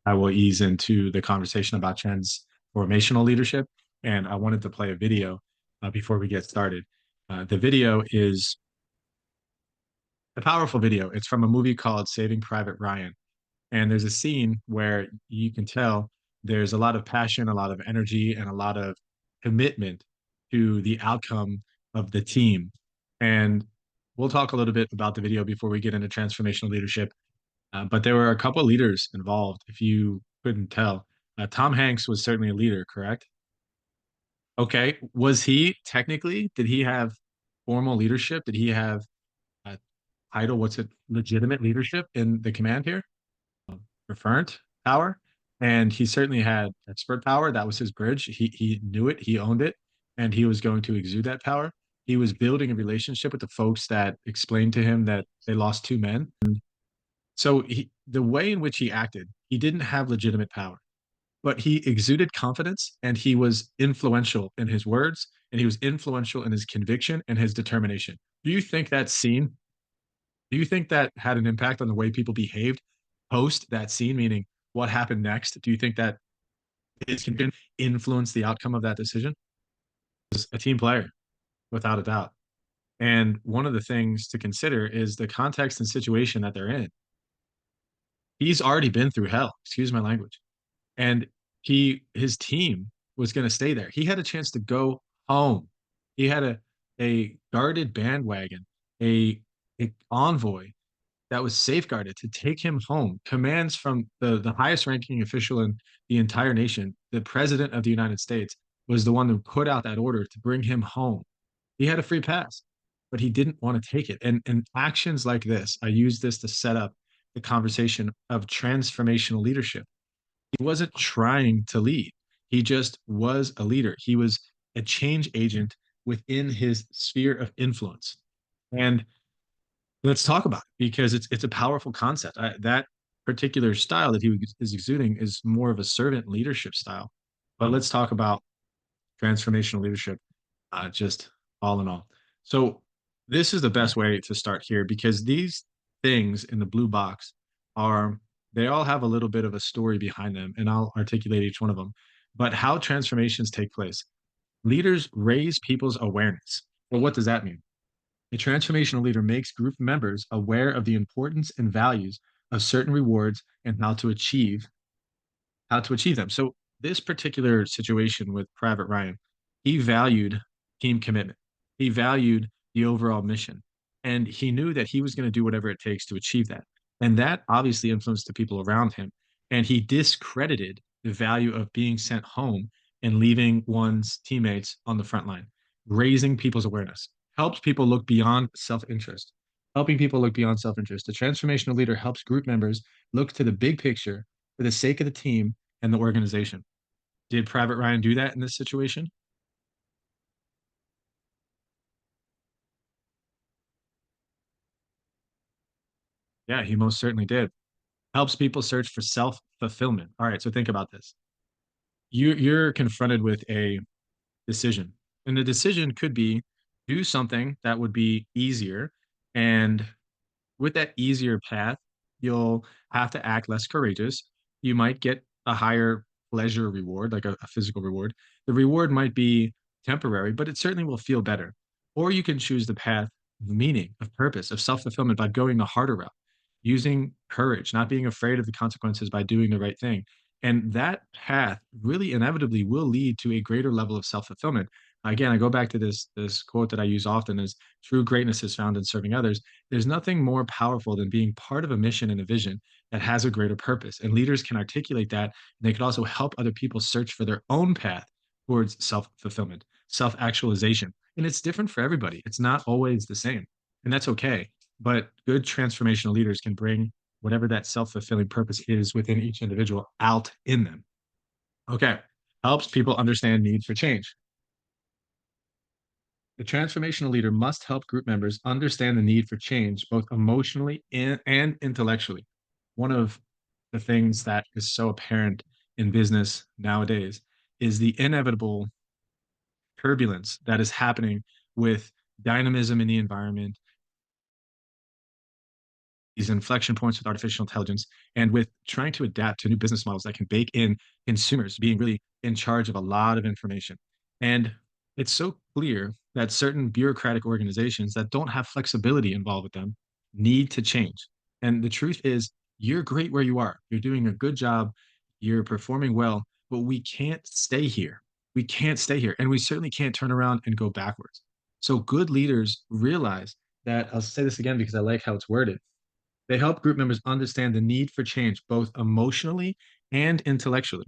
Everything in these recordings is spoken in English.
I will ease into the conversation about transformational leadership. And I wanted to play a video before we get started. The video is a powerful video. It's from a movie called Saving Private Ryan. And there's a scene where you can tell there's a lot of passion, a lot of energy, and a lot of commitment to the outcome of the team. And we'll talk a little bit about the video before we get into transformational leadership. But there were a couple of leaders involved, if you couldn't tell. Tom Hanks was certainly a leader, correct? Okay. Was he technically, did he have formal leadership? Did he have a title? What's it? Legitimate leadership in the command here? Referent power. And he certainly had expert power. That was his bridge. He knew it, he owned it, and he was going to exude that power. He was building a relationship with the folks that explained to him that they lost two men. So the way in which he acted, he didn't have legitimate power, but he exuded confidence and he was influential in his words and he was influential in his conviction and his determination. Do you think that scene, do you think that had an impact on the way people behaved post that scene, meaning what happened next? Do you think that his conviction influenced the outcome of that decision? He's a team player, without a doubt. And one of the things to consider is the context and situation that they're in. He's already been through hell, excuse my language. And his team was going to stay there. He had a chance to go home. He had a guarded bandwagon, a a envoy that was safeguarded to take him home. Commands from the highest ranking official in the entire nation, the president of the United States, was the one who put out that order to bring him home. He had a free pass, but he didn't want to take it. And actions like this, I use this to set up the conversation of transformational leadership. He wasn't trying to lead. He just was a leader. He was a change agent within his sphere of influence. And let's talk about it because it's a powerful concept. That particular style that is exuding is more of a servant leadership style. But let's talk about transformational leadership, just all in all. So this is the best way to start here because these things in the blue box are they all have a little bit of a story behind them, and I'll articulate each one of them. But how transformations take place. Leaders raise people's awareness. Well, what does that mean? A transformational leader makes group members aware of the importance and values of certain rewards and how to achieve them. So this particular situation with Private Ryan, he valued team commitment. He valued the overall mission. And he knew that he was going to do whatever it takes to achieve that. And that obviously influenced the people around him. And he discredited the value of being sent home and leaving one's teammates on the front line. Raising people's awareness helps people look beyond self-interest. Helping people look beyond self-interest. The transformational leader helps group members look to the big picture for the sake of the team and the organization. Did Private Ryan do that in this situation? Yeah, he most certainly did. Helps people search for self-fulfillment. All right, so think about this. You're confronted with a decision, and the decision could be do something that would be easier, and with that easier path, you'll have to act less courageous. You might get a higher pleasure reward, like a physical reward. The reward might be temporary, but it certainly will feel better. Or you can choose the path of meaning, of purpose, of self fulfillment by going the harder route, using courage, not being afraid of the consequences by doing the right thing. And that path really inevitably will lead to a greater level of self fulfillment. Again, I go back to this quote that I use often is true greatness is found in serving others. There's nothing more powerful than being part of a mission and a vision that has a greater purpose. And leaders can articulate that. And they can also help other people search for their own path towards self fulfillment, self actualization. And it's different for everybody. It's not always the same. And that's okay. But good transformational leaders can bring whatever that self fulfilling purpose is within each individual out in them. Okay. Helps people understand need for change. The transformational leader must help group members understand the need for change, both emotionally and intellectually. One of the things that is so apparent in business nowadays is the inevitable turbulence that is happening with dynamism in the environment, these inflection points with artificial intelligence and with trying to adapt to new business models that can bake in consumers being really in charge of a lot of information. And it's so clear that certain bureaucratic organizations that don't have flexibility involved with them need to change. And the truth is, you're great where you are. You're doing a good job. You're performing well, but we can't stay here. We can't stay here. And we certainly can't turn around and go backwards. So good leaders realize that, I'll say this again because I like how it's worded. They help group members understand the need for change, both emotionally and intellectually.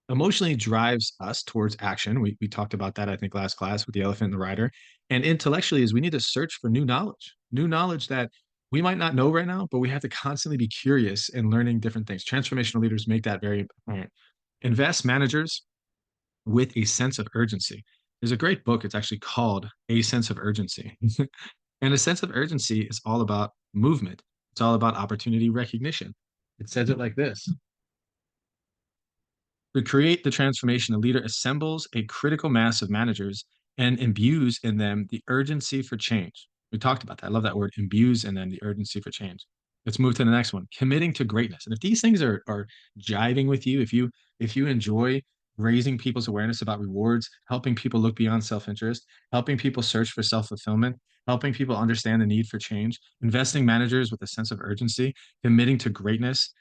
Emotionally drives us towards action. We talked about that, I think, last class with the elephant and the rider. And intellectually is we need to search for new knowledge that we might not know right now, but we have to constantly be curious and learning different things. Transformational leaders make that very apparent. Invest managers with a sense of urgency. There's a great book. It's actually called A Sense of Urgency. And a sense of urgency is all about movement. It's all about opportunity recognition. It says it like this: to create the transformation, a leader assembles a critical mass of managers and imbues in them the urgency for change. We talked about that. I love that word, imbues in them the urgency for change. Let's move to the next one, committing to greatness. And if these things are jiving with you, if you enjoy raising people's awareness about rewards, helping people look beyond self-interest, helping people search for self-fulfillment, helping people understand the need for change, investing managers with a sense of urgency, committing to greatness,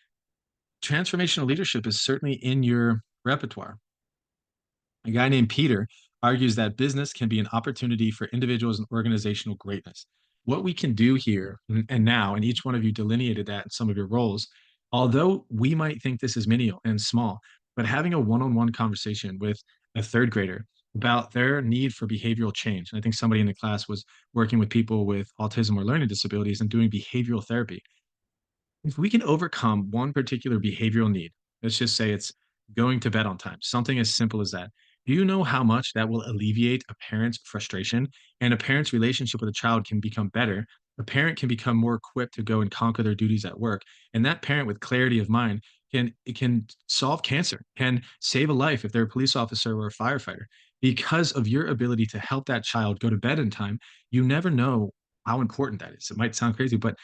transformational leadership is certainly in your repertoire. A guy named Peter argues that business can be an opportunity for individuals and organizational greatness. What we can do here and now, and each one of you delineated that in some of your roles, although we might think this is menial and small, but having a one on one conversation with a third grader about their need for behavioral change. And I think somebody in the class was working with people with autism or learning disabilities and doing behavioral therapy. If we can overcome one particular behavioral need, let's just say it's going to bed on time, something as simple as that. Do you know how much that will alleviate a parent's frustration, and a parent's relationship with a child can become better? A parent can become more equipped to go and conquer their duties at work. And that parent with clarity of mind can solve cancer, can save a life if they're a police officer or a firefighter. Because of your ability to help that child go to bed in time, you never know how important that is. It might sound crazy, but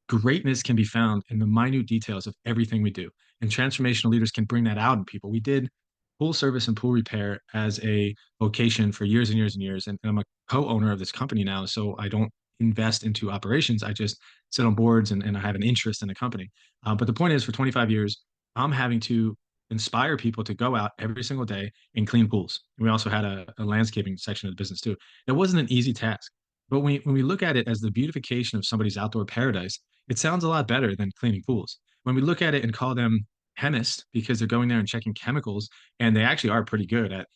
greatness can be found in the minute details of everything we do. And transformational leaders can bring that out in people. We did pool service and pool repair as a vocation for years and years and years. And I'm a co-owner of this company now. So I don't invest into operations. I just sit on boards and I have an interest in the company. But the point is, for 25 years, I'm having to inspire people to go out every single day and clean pools. And we also had a landscaping section of the business too. It wasn't an easy task. But when we look at it as the beautification of somebody's outdoor paradise, it sounds a lot better than cleaning pools. When we look at it and call them chemists because they're going there and checking chemicals, and they actually are pretty good at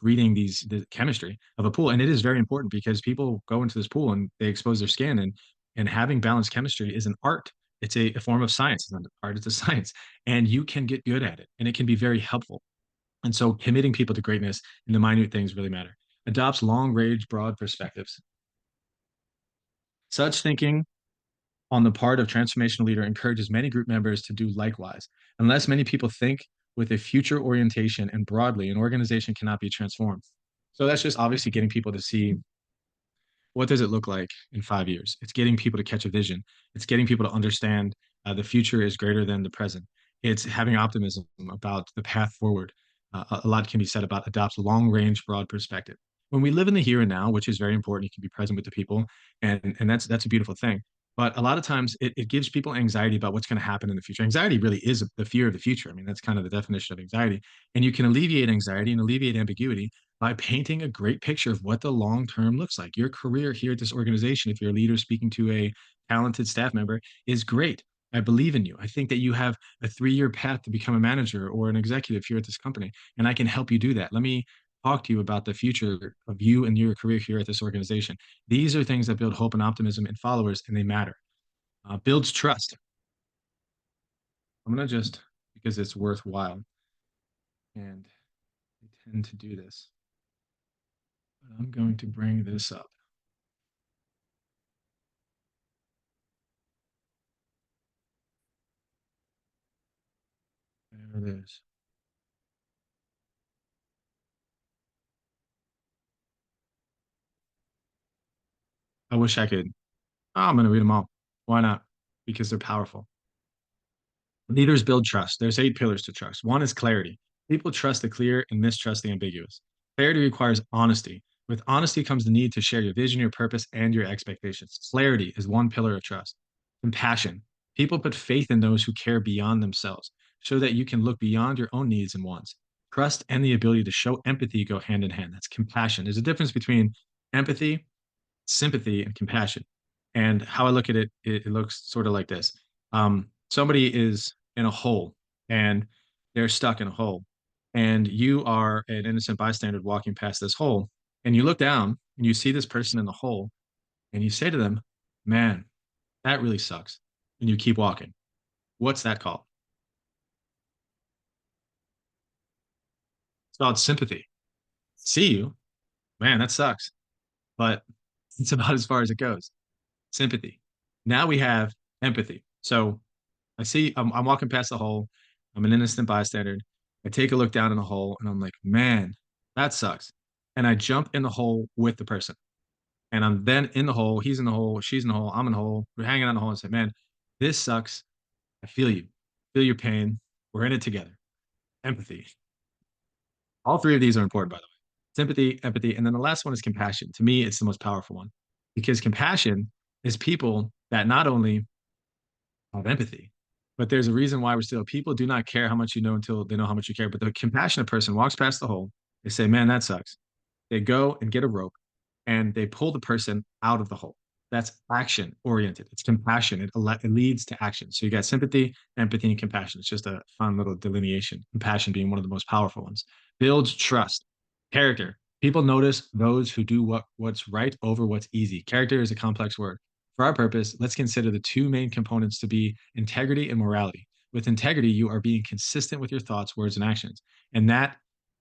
reading the chemistry of a pool. And it is very important because people go into this pool and they expose their skin, and having balanced chemistry is an art. It's a form of science. It's not an art, it's a science. And you can get good at it, and it can be very helpful. And so committing people to greatness in the minute things really matter. Adopts long range, broad perspectives. Such thinking on the part of transformational leader encourages many group members to do likewise. Unless many people think with a future orientation and broadly, an organization cannot be transformed. So that's just obviously getting people to see, what does it look like in 5 years. It's getting people to catch a vision. It's getting people to understand the future is greater than the present. It's having optimism about the path forward. A lot can be said about adopts long range, broad perspective. When we live in the here and now, which is very important, you can be present with the people, and that's a beautiful thing. But a lot of times it gives people anxiety about what's going to happen in the future. Anxiety really is the fear of the future. I mean, that's kind of the definition of anxiety. And you can alleviate anxiety and alleviate ambiguity by painting a great picture of what the long term looks like. Your career here at this organization, if you're a leader speaking to a talented staff member, is great. I believe in you. I think that you have a 3 year path to become a manager or an executive here at this company, and I can help you do that. Let me talk to you about the future of you and your career here at this organization. These are things that build hope and optimism in followers, and they matter. Builds trust. I'm going to just, because it's worthwhile, and I tend to do this, but I'm going to bring this up. There it is. I wish I could. Oh, I'm going to read them all. Why not? because they're powerful. Leaders build trust. There's 8 pillars to trust. One is clarity. People trust the clear and mistrust the ambiguous. Clarity requires honesty. With honesty comes the need to share your vision, your purpose, and your expectations. Clarity is one pillar of trust. Compassion. People put faith in those who care beyond themselves, so that you can look beyond your own needs and wants. Trust and the ability to show empathy go hand in hand. That's compassion. There's a difference between empathy, sympathy, and compassion. And how I look at it, it looks sort of like this. Somebody is in a hole and they're stuck in a hole. And you are an innocent bystander walking past this hole. And you look down and you see this person in the hole and you say to them, man, that really sucks. And you keep walking. What's that called? It's called sympathy. See you, man, that sucks. But it's about as far as it goes. Sympathy. Now we have empathy. So I'm walking past the hole. I'm an innocent bystander. I take a look down in the hole and I'm like, man, that sucks. And I jump in the hole with the person. And I'm then in the hole. He's in the hole. She's in the hole. I'm in the hole. We're hanging out in the hole and say, man, this sucks. I feel you. Feel your pain. We're in it together. Empathy. All 3 of these are important, by the way. Sympathy, empathy, and then the last one is compassion. To me, it's the most powerful one because compassion is people that not only have empathy, but there's a reason why we're still people do not care how much you know until they know how much you care. But the compassionate person walks past the hole. They say, man, that sucks. They go and get a rope and they pull the person out of the hole. That's action oriented. It's compassion. It leads to action. So you got sympathy, empathy, and compassion. It's just a fun little delineation. Compassion being one of the most powerful ones. Builds trust. Character. People notice those who do what's right over what's easy. Character is a complex word. For our purpose, let's consider the 2 main components to be integrity and morality. With integrity, you are being consistent with your thoughts, words, and actions. And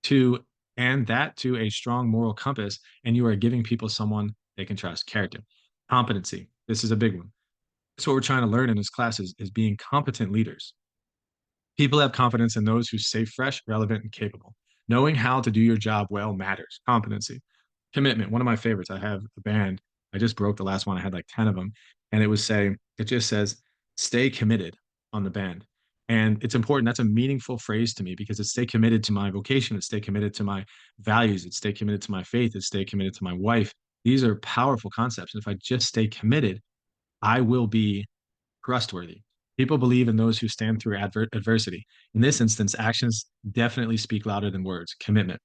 to that to a strong moral compass, and you are giving people someone they can trust. Character. Competency. This is a big one. So what we're trying to learn in this class is being competent leaders. People have confidence in those who stay fresh, relevant, and capable. Knowing how to do your job well matters. Competency. Commitment. One of my favorites. I have a band. I just broke the last one. I had like 10 of them. And it just says, stay committed on the band. And it's important. That's a meaningful phrase to me because it's stay committed to my vocation. It's stay committed to my values. It's stay committed to my faith. It's stay committed to my wife. These are powerful concepts. And if I just stay committed, I will be trustworthy. People believe in those who stand through adversity. In this instance, actions definitely speak louder than words. Commitment,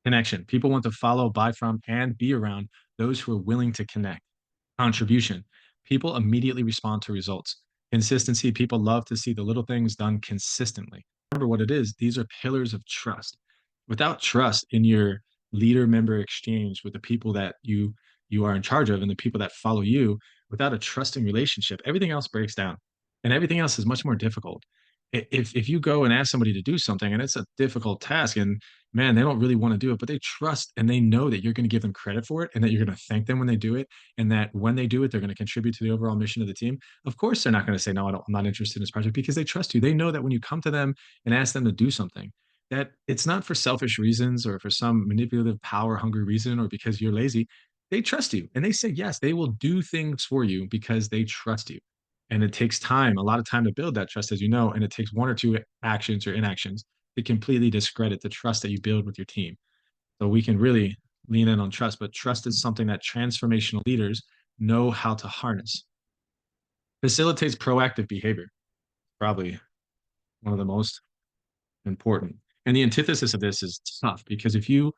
connection. People want to follow, buy from, and be around those who are willing to connect. Contribution. People immediately respond to results. Consistency. People love to see the little things done consistently. Remember what it is. These are pillars of trust. Without trust in your leader member exchange with the people that you are in charge of and the people that follow you, without a trusting relationship, everything else breaks down and everything else is much more difficult. If you go and ask somebody to do something and it's a difficult task and man, they don't really want to do it, but they trust and they know that you're going to give them credit for it and that you're going to thank them when they do it and that when they do it, they're going to contribute to the overall mission of the team. Of course, they're not going to say, no, I'm not interested in this project because they trust you. They know that when you come to them and ask them to do something, that it's not for selfish reasons or for some manipulative, power hungry reason or because you're lazy. They trust you and they say yes, they will do things for you because they trust you. And it takes time, a lot of time to build that trust, as you know, and it takes 1 or 2 actions or inactions to completely discredit the trust that you build with your team. So we can really lean in on trust, but trust is something that transformational leaders know how to harness. Facilitates proactive behavior, probably one of the most important. And the antithesis of this is tough because if you're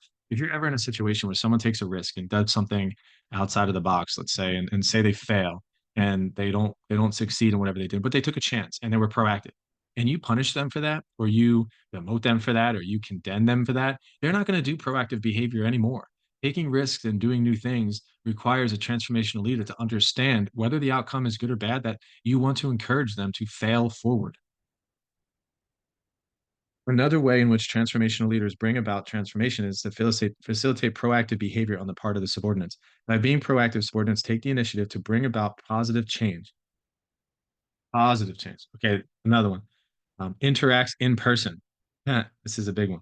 ever in a situation where someone takes a risk and does something outside of the box, let's say, and say they fail and they don't succeed in whatever they did, but they took a chance and they were proactive. And you punish them for that, or you demote them for that, or you condemn them for that, they're not going to do proactive behavior anymore. Taking risks and doing new things requires a transformational leader to understand whether the outcome is good or bad, that you want to encourage them to fail forward. Another way in which transformational leaders bring about transformation is to facilitate proactive behavior on the part of the subordinates. By being proactive, subordinates take the initiative to bring about positive change. Positive change. Okay, another one. Interacts in person. Yeah, this is a big one.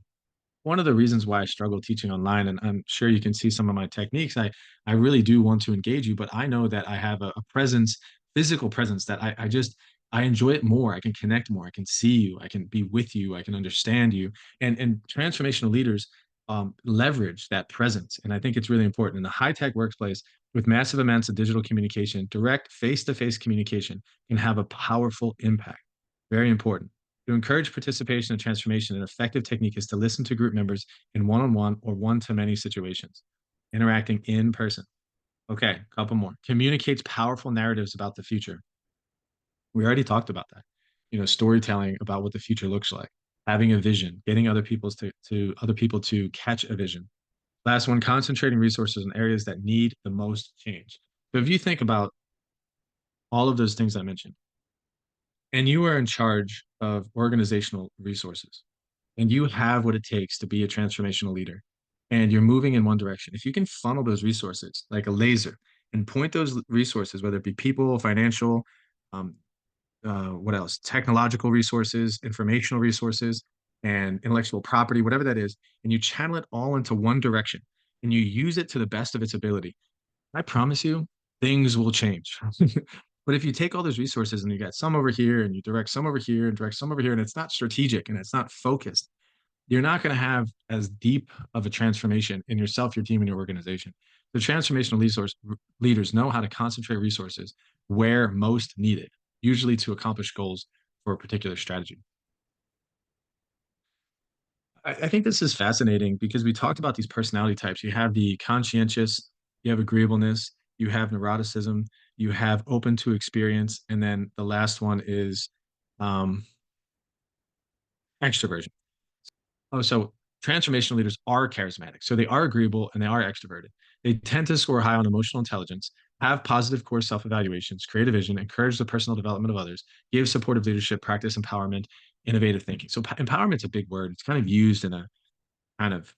One of the reasons why I struggle teaching online, and I'm sure you can see some of my techniques, I really do want to engage you, but I know that I have a presence physical presence that I just I enjoy it more. I can connect more. I can see you. I can be with you. I can understand you. And transformational leaders leverage that presence. And I think it's really important in the high tech workplace with massive amounts of digital communication. Direct face to face communication can have a powerful impact. Very important. To encourage participation and transformation, an effective technique is to listen to group members in one on one or one to many situations, interacting in person. Okay, a couple more. Communicates powerful narratives about the future. We already talked about that. You know, storytelling about what the future looks like, having a vision, getting other people to catch a vision. Last one, concentrating resources in areas that need the most change. So if you think about all of those things I mentioned, and you are in charge of organizational resources, and you have what it takes to be a transformational leader, and you're moving in one direction, if you can funnel those resources like a laser and point those resources, whether it be people, financial, um, what else? Technological resources, informational resources, and intellectual property, whatever that is, and you channel it all into one direction and you use it to the best of its ability. I promise you, things will change. But if you take all those resources and you got some over here and you direct some over here and direct some over here, and it's not strategic and it's not focused, you're not going to have as deep of a transformation in yourself, your team, and your organization. The transformational resource leaders know how to concentrate resources where most needed, usually to accomplish goals for a particular strategy. I think this is fascinating because we talked about these personality types. You have the conscientious, you have agreeableness, you have neuroticism, you have open to experience, and then the last one is um, extroversion. Oh, so transformational leaders are charismatic. So they are agreeable and they are extroverted. They tend to score high on emotional intelligence, have positive core self evaluations, create a vision, encourage the personal development of others, give supportive leadership, practice empowerment, innovative thinking. So empowerment's a big word. It's kind of used in a kind of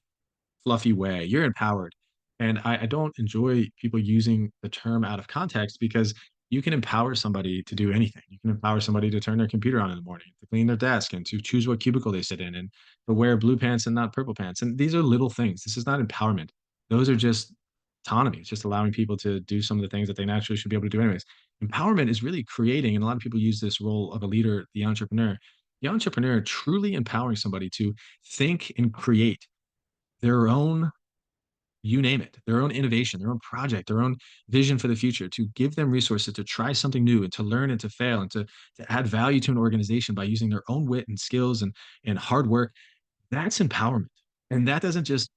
fluffy way. You're empowered. And I don't enjoy people using the term out of context because you can empower somebody to do anything. You can empower somebody to turn their computer on in the morning, to clean their desk, and to choose what cubicle they sit in, and to wear blue pants and not purple pants. And these are little things. This is not empowerment. Those are just autonomy. It's just allowing people to do some of the things that they naturally should be able to do anyways. Empowerment is really creating, and a lot of people use this role of a leader, the entrepreneur truly empowering somebody to think and create their own, you name it, their own innovation, their own project, their own vision for the future, to give them resources to try something new and to learn and to fail and to add value to an organization by using their own wit and skills and hard work. That's empowerment. And that doesn't just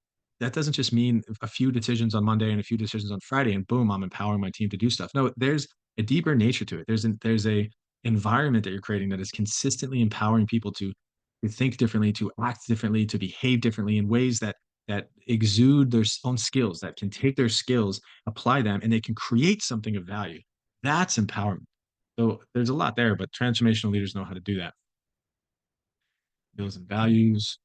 mean a few decisions on Monday and a few decisions on Friday and boom, I'm empowering my team to do stuff. No, there's a deeper nature to it. There's a environment that you're creating that is consistently empowering people to think differently, to act differently, to behave differently in ways that exude their own skills, that can take their skills, apply them, and they can create something of value. That's empowerment. So there's a lot there, but transformational leaders know how to do that. Skills and values.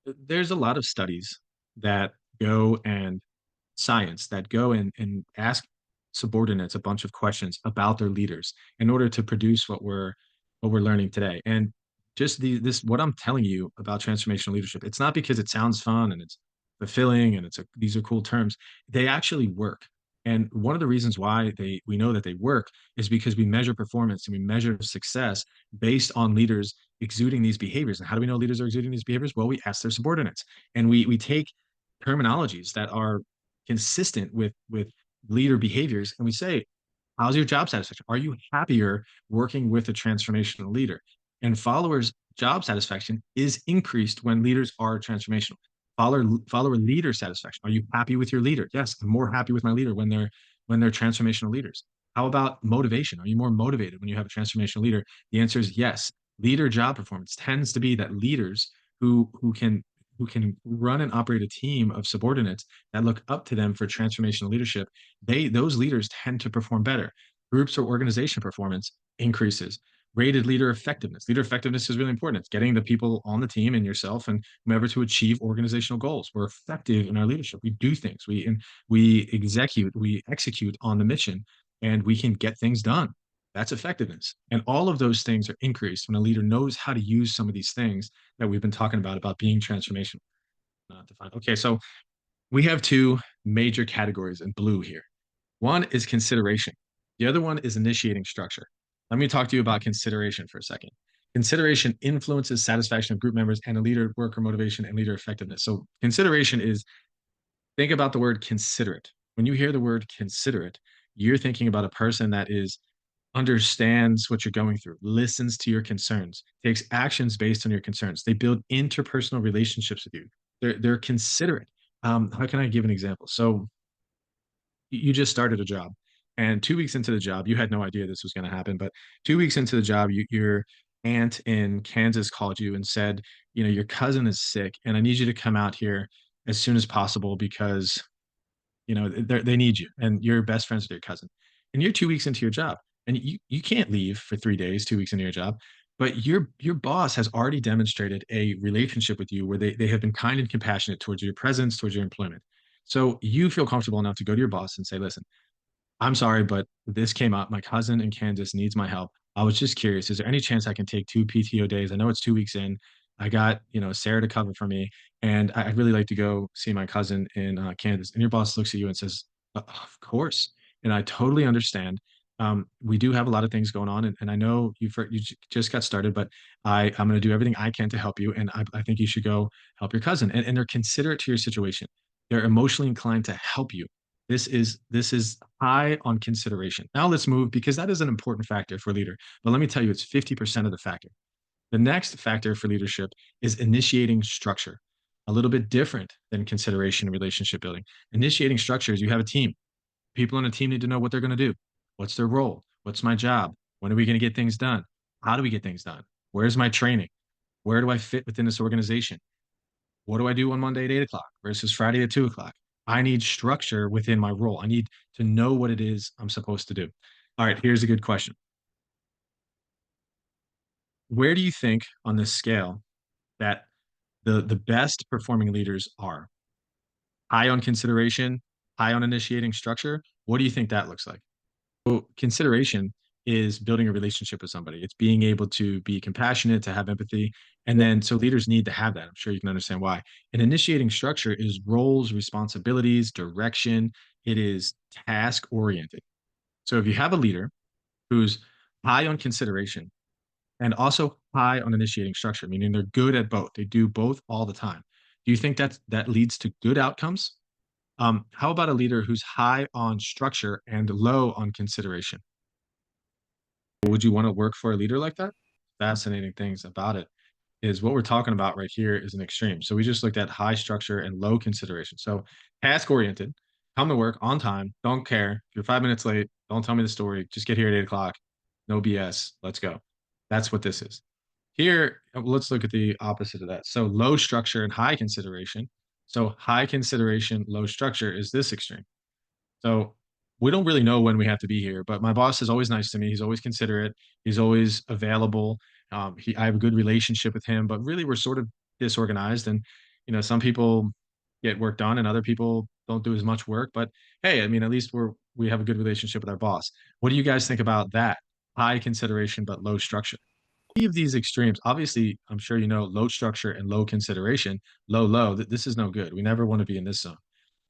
There's a lot of studies that go and science that go and ask subordinates a bunch of questions about their leaders in order to produce what we're learning today. And just this what I'm telling you about transformational leadership, it's not because it sounds fun and it's fulfilling and these are cool terms. They actually work. And one of the reasons why we know that they work is because we measure performance and we measure success based on leaders exuding these behaviors. And how do we know leaders are exuding these behaviors? Well, we ask their subordinates and we take terminologies that are consistent with leader behaviors and we say, how's your job satisfaction? Are you happier working with a transformational leader? And followers job satisfaction is increased when leaders are transformational. Follower leader satisfaction, are you happy with your leader? Yes, I'm more happy with my leader when they're transformational leaders. How about motivation? Are you more motivated when you have a transformational leader? The answer is yes. Leader job performance tends to be that leaders who can run and operate a team of subordinates that look up to them for transformational leadership, those leaders tend to perform better. Groups or organization performance increases. Rated leader effectiveness. Leader effectiveness is really important. It's getting the people on the team and yourself and whomever to achieve organizational goals. We're effective in our leadership. We do things. We execute on the mission, and we can get things done. That's effectiveness. And all of those things are increased when a leader knows how to use some of these things that we've been talking about being transformational. Okay, so We have two major categories in blue here. One is consideration. The other one is initiating structure. Let me talk to you about consideration for a second. Consideration influences satisfaction of group members and a leader worker motivation and leader effectiveness. So consideration is, think about the word considerate. When you hear the word considerate, you're thinking about a person that is understands what you're going through, listens to your concerns, takes actions based on your concerns. They build interpersonal relationships with you. They're considerate. How can I give an example? So you just started a job, and 2 weeks into the job, you had no idea this was going to happen. But 2 weeks into the job, your aunt in Kansas called you and said, your cousin is sick, and I need you to come out here as soon as possible because they need you, and you're best friends with your cousin, and you're 2 weeks into your job, and you can't leave for 3 days 2 weeks into your job. But your boss has already demonstrated a relationship with you where they have been kind and compassionate towards your presence, towards your employment. So you feel comfortable enough to go to your boss and say, listen, I'm sorry, but this came up. My cousin in Kansas needs my help. I was just curious, is there any chance I can take 2 PTO days? I know it's 2 weeks in. I got, Sarah to cover for me, and I'd really like to go see my cousin in Kansas. And your boss looks at you and says, Of course." And I totally understand. We do have a lot of things going on, and I know just got started, but I'm going to do everything I can to help you. And I think you should go help your cousin. And they're considerate to your situation. They're emotionally inclined to help you. This is high on consideration. Now let's move, because that is an important factor for a leader. But let me tell you, it's 50% of the factor. The next factor for leadership is initiating structure. A little bit different than consideration and relationship building. Initiating structure is, you have a team. People on a team need to know what they're going to do. What's their role? What's my job? When are we going to get things done? How do we get things done? Where's my training? Where do I fit within this organization? What do I do on Monday at 8 o'clock versus Friday at 2 o'clock? I need structure within my role. I need to know what it is I'm supposed to do. All right, here's a good question. Where do you think on this scale that the best performing leaders are? High on consideration, high on initiating structure? What do you think that looks like? So consideration is building a relationship with somebody. It's being able to be compassionate, to have empathy. And then so leaders need to have that. I'm sure you can understand why. And initiating structure is roles, responsibilities, direction. It is task oriented. So if you have a leader who's high on consideration and also high on initiating structure, meaning they're good at both, they do both all the time. Do you think that leads to good outcomes? How about a leader who's high on structure and low on consideration? Would you want to work for a leader like that? Fascinating things about it is what we're talking about right here is an extreme. So we just looked at high structure and low consideration. So task oriented, come to work on time, don't care. If you're 5 minutes late, don't tell me the story. Just get here at 8 o'clock. No BS. Let's go. That's what this is. Here, let's look at the opposite of that. So low structure and high consideration. So high consideration, low structure is this extreme. So we don't really know when we have to be here, but my boss is always nice to me. He's always considerate. He's always available. I have a good relationship with him, but really we're sort of disorganized. And, some people get work done and other people don't do as much work. But hey, I mean, at least we have a good relationship with our boss. What do you guys think about that? High consideration, but low structure. Any of these extremes, obviously, I'm sure low structure and low consideration, low. This is no good. We never want to be in this zone.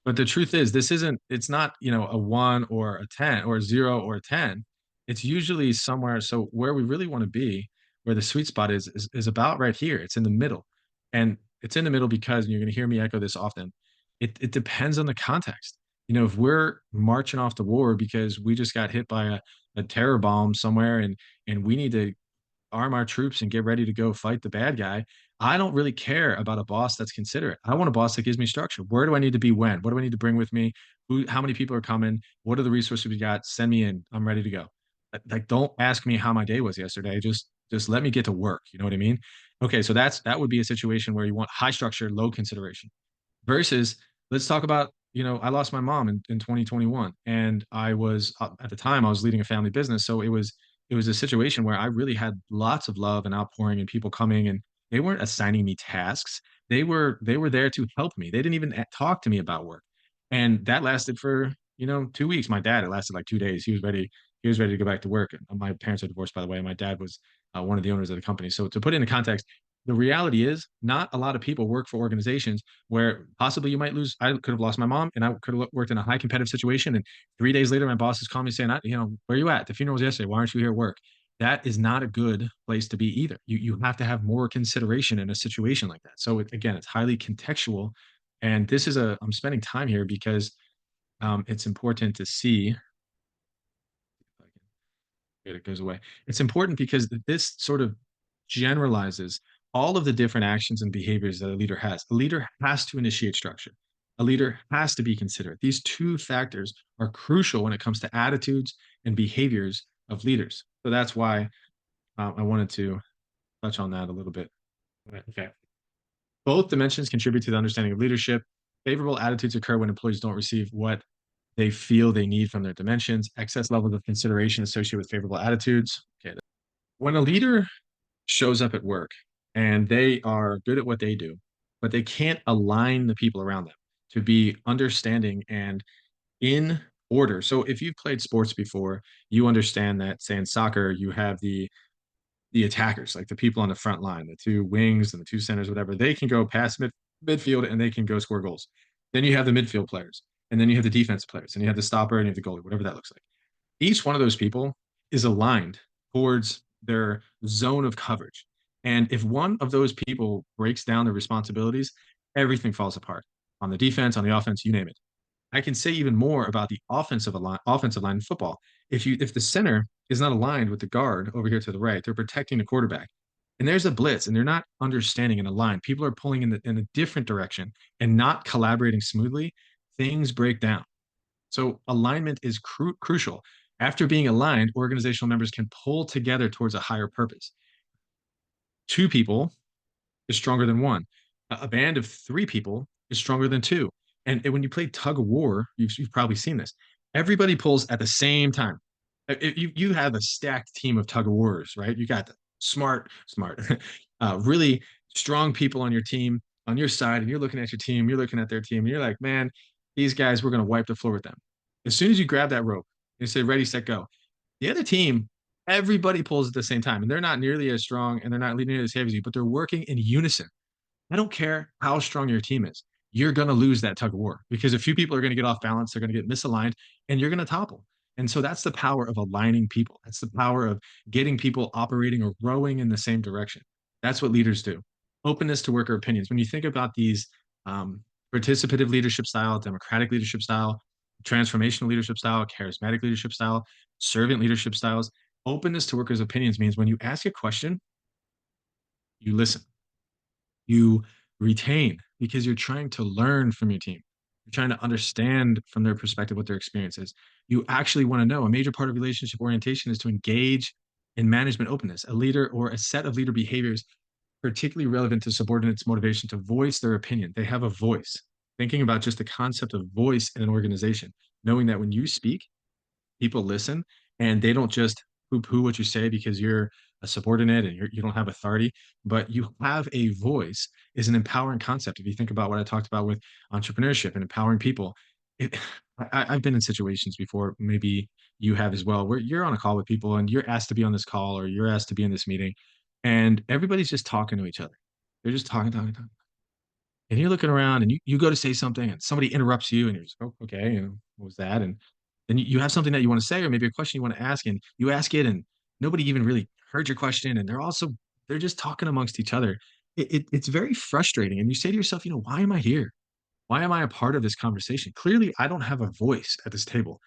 But the truth is, it's not, a one or a 10 or a zero or a 10. It's usually somewhere. So where we really want to be, where the sweet spot is about right here. It's in the middle. And it's in the middle because, and you're going to hear me echo this often, it depends on the context. If we're marching off to war because we just got hit by a terror bomb somewhere, and we need to arm our troops and get ready to go fight the bad guy. I don't really care about a boss that's considerate. I want a boss that gives me structure. Where do I need to be when? What do I need to bring with me? How many people are coming? What are the resources we got? Send me in. I'm ready to go. Like, don't ask me how my day was yesterday. Just let me get to work. You know what I mean? Okay, so that would be a situation where you want high structure, low consideration versus let's talk about, I lost my mom in 2021, and I was at the time I was leading a family business. So it was a situation where I really had lots of love and outpouring and people coming, and they weren't assigning me tasks. They were there to help me. They didn't even talk to me about work. And that lasted for, 2 weeks. My dad, it lasted like 2 days. He was ready to go back to work. My parents are divorced, by the way. And my dad was one of the owners of the company. So to put it into context, the reality is not a lot of people work for organizations where possibly you might lose. I could have lost my mom and I could have worked in a high competitive situation. And 3 days later, my boss is calling me saying, where are you at? The funeral was yesterday. Why aren't you here at work? That is not a good place to be either. You have to have more consideration in a situation like that. So again, it's highly contextual. And I'm spending time here because it's important to see. It goes away. It's important because this sort of generalizes all of the different actions and behaviors that a leader has. A leader has to initiate structure. A leader has to be considerate. These two factors are crucial when it comes to attitudes and behaviors of leaders. So that's why I wanted to touch on that a little bit. Okay. Both dimensions contribute to the understanding of leadership. Favorable attitudes occur when employees don't receive what they feel they need from their dimensions. Excess levels of consideration associated with favorable attitudes. Okay. When a leader shows up at work and they are good at what they do, but they can't align the people around them to be understanding and in order. So if you've played sports before, you understand that, say in soccer, you have the attackers, like the people on the front line, the two wings and the two centers, whatever. They can go past midfield and they can go score goals. Then you have the midfield players, and then you have the defense players, and you have the stopper and you have the goalie, whatever that looks like. Each one of those people is aligned towards their zone of coverage. And if one of those people breaks down their responsibilities, everything falls apart on the defense, on the offense, you name it. I can say even more about the offensive line in football. If the center is not aligned with the guard over here to the right, they're protecting the quarterback. And there's a blitz, and they're not understanding in a line. People are pulling in a different direction and not collaborating smoothly. Things break down. So alignment is crucial. After being aligned, organizational members can pull together towards a higher purpose. Two people is stronger than one. A band of three people is stronger than two. And when you play tug of war, you've probably seen this. Everybody pulls at the same time. You have a stacked team of tug of wars, right? You got the smart, really strong people on your team, on your side, and you're looking at your team, you're looking at their team, and you're like, man, these guys, we're going to wipe the floor with them. As soon as you grab that rope, you say, ready, set, go. The other team, everybody pulls at the same time, and they're not nearly as strong and they're not nearly as heavy as you, but they're working in unison. I don't care how strong your team is. You're going to lose that tug of war because a few people are going to get off balance. They're going to get misaligned and you're going to topple. And so that's the power of aligning people. That's the power of getting people operating or rowing in the same direction. That's what leaders do. Openness to worker opinions. When you think about these participative leadership style, democratic leadership style, transformational leadership style, charismatic leadership style, servant leadership styles, openness to workers' opinions means when you ask a question, you listen, you retain because you're trying to learn from your team. You're trying to understand from their perspective what their experience is. You actually want to know. A major part of relationship orientation is to engage in management openness, a leader or a set of leader behaviors particularly relevant to subordinates' motivation to voice their opinion. They have a voice. Thinking about just the concept of voice in an organization, knowing that when you speak, people listen and they don't just poo-poo what you say because you're a subordinate and you don't have authority, but you have a voice is an empowering concept. If you think about what I talked about with entrepreneurship and empowering people, it, I've been in situations before, maybe you have as well, where you're on a call with people and you're asked to be on this call or you're asked to be in this meeting and everybody's just talking to each other. They're just talking. And you're looking around and you go to say something and somebody interrupts you and you're just, oh, okay, what was that? And then you have something that you want to say or maybe a question you want to ask and you ask it and nobody even really heard your question and they're just talking amongst each other. It's very frustrating. And you say to yourself, why am I here? Why am I a part of this conversation? Clearly, I don't have a voice at this table.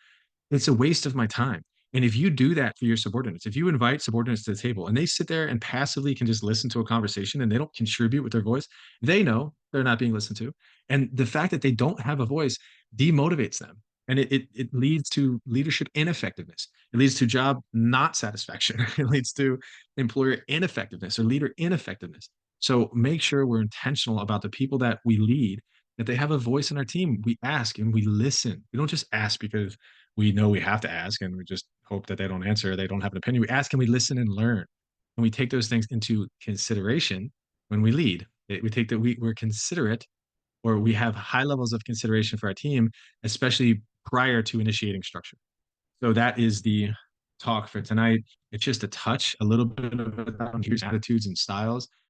It's a waste of my time. And if you do that for your subordinates, if you invite subordinates to the table and they sit there and passively can just listen to a conversation and they don't contribute with their voice, they know they're not being listened to. And the fact that they don't have a voice demotivates them. And it leads to leadership ineffectiveness. It leads to job not satisfaction. It leads to employer ineffectiveness or leader ineffectiveness. So make sure we're intentional about the people that we lead, that they have a voice in our team. We ask and we listen. We don't just ask because we know we have to ask and we just hope that they don't answer, they don't have an opinion. We ask and we listen and learn. And we take those things into consideration when we lead. We take that we're considerate or we have high levels of consideration for our team, especially prior to initiating structure. So that is the talk for tonight. It's just a touch, a little bit of here's attitudes and styles.